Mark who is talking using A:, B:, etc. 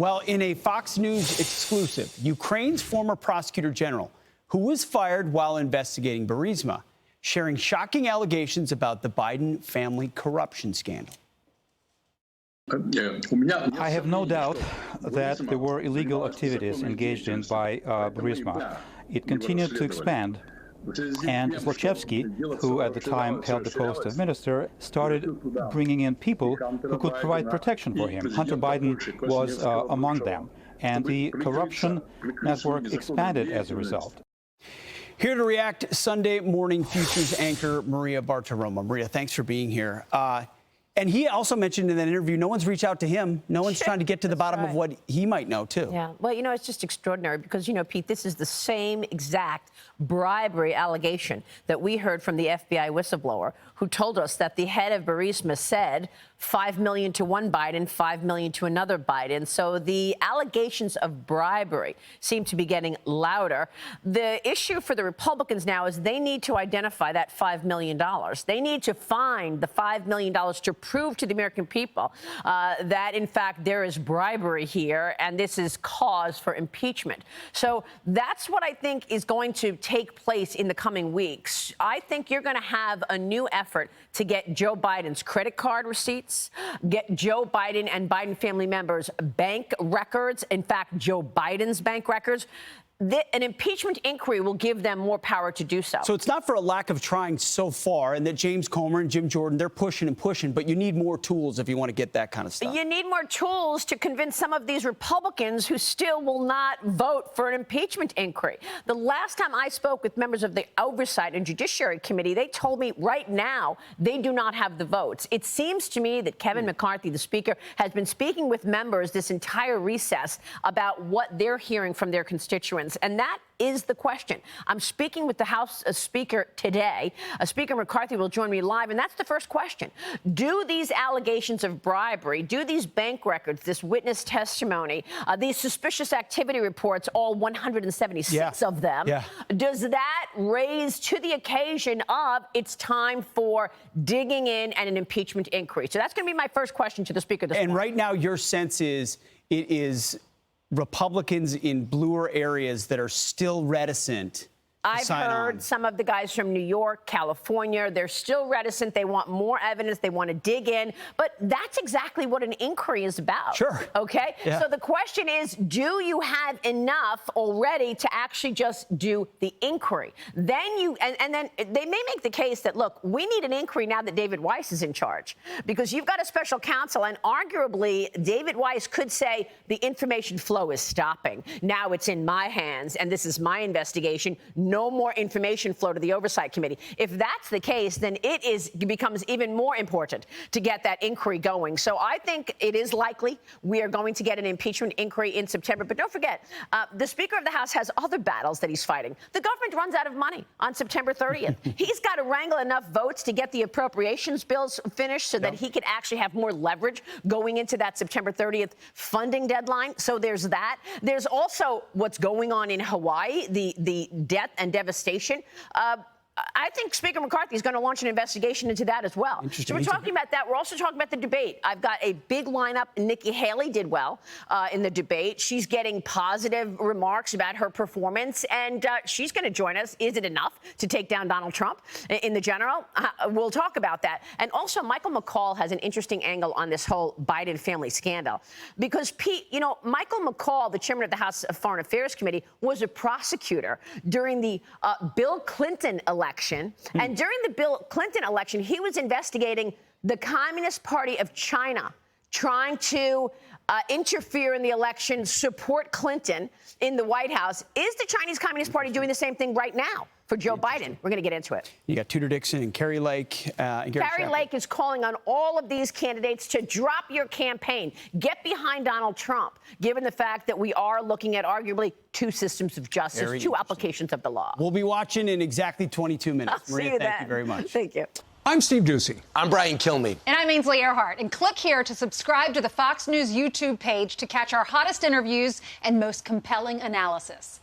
A: Well, in a Fox News exclusive, Ukraine's former prosecutor general, who was fired while investigating Burisma, sharing shocking allegations about the Biden family corruption scandal.
B: I have no doubt that there were illegal activities engaged in by Burisma. It continued to expand. And Zlochevsky, who at the time held the post of minister, started bringing in people who could provide protection for him. Hunter Biden was among them. And the corruption network expanded as a result.
A: Here to react, Sunday morning futures anchor Maria Bartiromo. Maria, thanks for being here. And he also mentioned in that interview, no one's reached out to him. No one's trying to get to the bottom of what he might know, too.
C: Yeah, well, you know, it's just extraordinary because, you know, Pete, this is the same exact bribery allegation that we heard from the FBI whistleblower who told us that the head of Burisma said $5 million to one Biden, $5 million to another Biden. So the allegations of bribery seem to be getting louder. The issue for the Republicans now is they need to identify that $5 million. They need to find the $5 million to prove to the American people that, in fact, there is bribery here and this is cause for impeachment. So that's what I think is going to take place in the coming weeks. I think you're going to have a new effort to get Joe Biden's credit card receipts, get Joe Biden and Biden family members' bank records, in fact, Joe Biden's bank records. An impeachment inquiry will give them more power to do so.
A: So it's not for a lack of trying so far, and that James Comer and Jim Jordan, they're pushing and pushing, but you need more tools if you want to get that kind of stuff.
C: You need more tools to convince some of these Republicans who still will not vote for an impeachment inquiry. The last time I spoke with members of the Oversight and Judiciary Committee, they told me right now they do not have the votes. It seems to me that Kevin McCarthy, the Speaker, has been speaking with members this entire recess about what they're hearing from their constituents. And that is the question. I'm speaking with the House Speaker today. Speaker McCarthy will join me live, and that's the first question. Do these allegations of bribery, do these bank records, this witness testimony, these suspicious activity reports, all 176 of them, does that raise to the occasion of it's time for digging in and an impeachment inquiry? So that's going to be my first question to the Speaker this morning.
A: And right now, your sense is it is Republicans in bluer areas that are still reticent.
C: I've heard some of the guys from New York, California, they're still reticent. They want more evidence. They want to dig in. But that's exactly what an inquiry is about.
A: Sure.
C: OK?
A: Yeah.
C: So the question is, do you have enough already to actually just do the inquiry? Then you and then they may make the case that, look, we need an inquiry now that David Weiss is in charge, because you've got a special counsel. And arguably, David Weiss could say the information flow is stopping. Now it's in my hands and this is my investigation. No more information flow to the Oversight Committee. If that's the case, then it becomes even more important to get that inquiry going. So I think it is likely we are going to get an impeachment inquiry in September. But don't forget, the Speaker of the House has other battles that he's fighting. The government runs out of money on September 30th. He's got to wrangle enough votes to get the appropriations bills finished so that he could actually have more leverage going into that September 30th funding deadline. So there's that. There's also what's going on in Hawaii, the death and devastation. I think Speaker McCarthy is going to launch an investigation into that as well. So we're talking about that. We're also talking about the debate. I've got a big lineup. Nikki Haley did well in the debate. She's getting positive remarks about her performance, and she's going to join us. Is it enough to take down Donald Trump in the general? We'll talk about that. And also, Michael McCall has an interesting angle on this whole Biden family scandal. Because, Pete, you know, Michael McCall, the chairman of the House Foreign Affairs Committee, was a prosecutor during the Bill Clinton election. And during the Bill Clinton election, he was investigating the Communist Party of China trying to interfere in the election, support Clinton in the White House. Is the Chinese Communist Party doing the same thing right now for Joe Biden? We're going to get into it.
A: You got Tudor Dixon and Carrie Lake.
C: Carrie Lake is calling on all of these candidates to drop your campaign. Get behind Donald Trump, given the fact that we are looking at arguably two systems of justice, two applications of the law.
A: We'll be watching in exactly 22 minutes. Maria, thank you very much.
C: Thank you.
D: I'm Steve Ducey.
E: I'm Brian Kilmeade.
F: And I'm Ainsley Earhart. And click here to subscribe to the Fox News YouTube page to catch our hottest interviews and most compelling analysis.